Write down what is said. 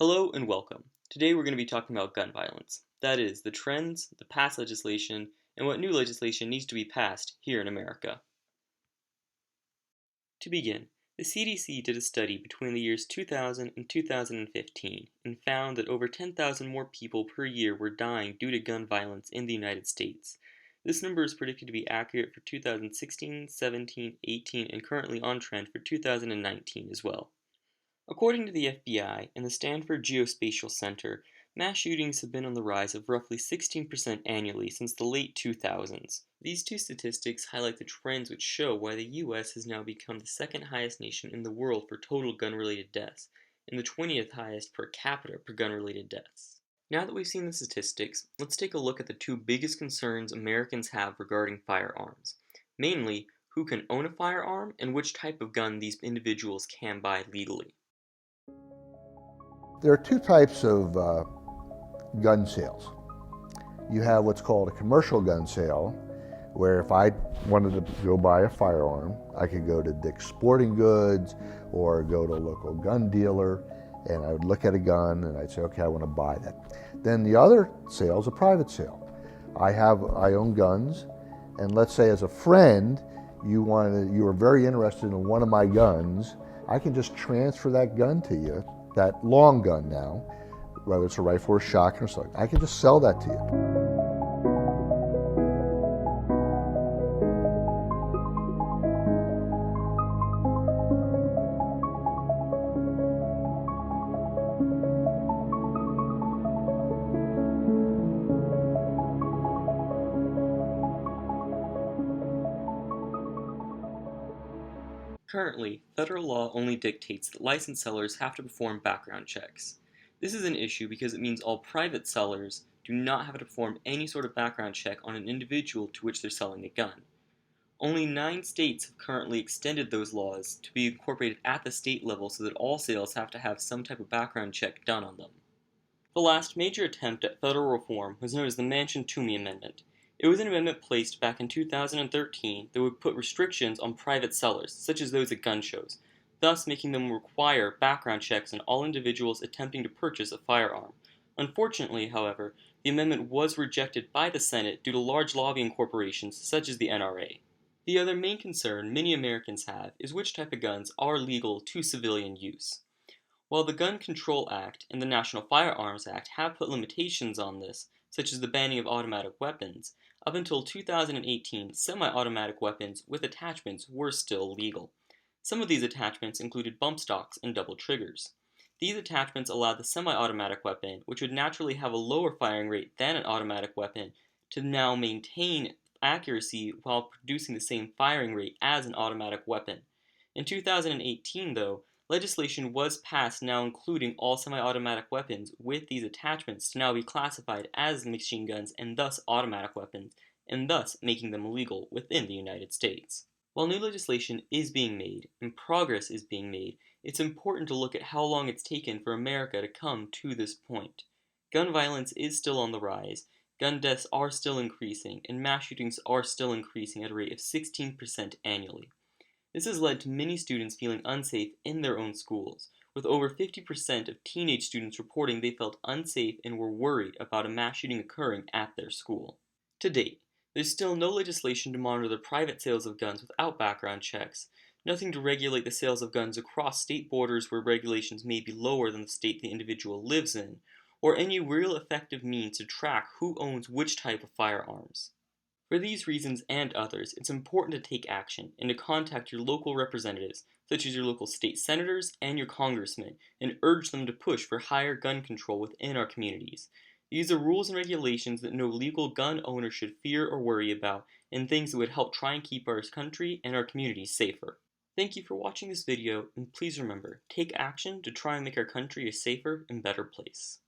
Hello and welcome. Today we're going to be talking about gun violence. That is, the trends, the past legislation, and what new legislation needs to be passed here in America. To begin, the CDC did a study between the years 2000 and 2015 and found that over 10,000 more people per year were dying due to gun violence in the United States. This number is predicted to be accurate for 2016, 17, 18, and currently on trend for 2019 as well. According to the FBI and the Stanford Geospatial Center, mass shootings have been on the rise of roughly 16% annually since the late 2000s. These two statistics highlight the trends which show why the US has now become the second highest nation in the world for total gun-related deaths, and the 20th highest per capita for gun-related deaths. Now that we've seen the statistics, let's take a look at the two biggest concerns Americans have regarding firearms. Mainly, who can own a firearm and which type of gun these individuals can buy legally. There are two types of gun sales. You have what's called a commercial gun sale, where if I wanted to go buy a firearm, I could go to Dick's Sporting Goods or go to a local gun dealer, and I would look at a gun and I'd say, okay, I want to buy that. Then the other sale is a private sale. I own guns, and let's say as a friend, you are very interested in one of my guns, I can just transfer that gun to you, that long gun now, whether it's a rifle or a shotgun or something, I can just sell that to you. Currently, federal law only dictates that licensed sellers have to perform background checks. This is an issue because it means all private sellers do not have to perform any sort of background check on an individual to which they're selling a gun. Only 9 states have currently extended those laws to be incorporated at the state level so that all sales have to have some type of background check done on them. The last major attempt at federal reform was known as the Manchin-Toomey Amendment. It was an amendment placed back in 2013 that would put restrictions on private sellers, such as those at gun shows, thus making them require background checks on all individuals attempting to purchase a firearm. Unfortunately, however, the amendment was rejected by the Senate due to large lobbying corporations such as the NRA. The other main concern many Americans have is which type of guns are legal to civilian use. While the Gun Control Act and the National Firearms Act have put limitations on this, such as the banning of automatic weapons, up until 2018, semi-automatic weapons with attachments were still legal. Some of these attachments included bump stocks and double triggers. These attachments allowed the semi-automatic weapon, which would naturally have a lower firing rate than an automatic weapon, to now maintain accuracy while producing the same firing rate as an automatic weapon. In 2018, though, legislation was passed now including all semi-automatic weapons with these attachments to now be classified as machine guns and thus automatic weapons, and thus making them illegal within the United States. While new legislation is being made and progress is being made, it's important to look at how long it's taken for America to come to this point. Gun violence is still on the rise, gun deaths are still increasing, and mass shootings are still increasing at a rate of 16% annually. This has led to many students feeling unsafe in their own schools, with over 50% of teenage students reporting they felt unsafe and were worried about a mass shooting occurring at their school. To date, there's still no legislation to monitor the private sales of guns without background checks, nothing to regulate the sales of guns across state borders where regulations may be lower than the state the individual lives in, or any real effective means to track who owns which type of firearms. For these reasons and others, it's important to take action and to contact your local representatives, such as your local state senators and your congressmen, and urge them to push for higher gun control within our communities. These are rules and regulations that no legal gun owner should fear or worry about, and things that would help try and keep our country and our communities safer. Thank you for watching this video, and please remember, take action to try and make our country a safer and better place.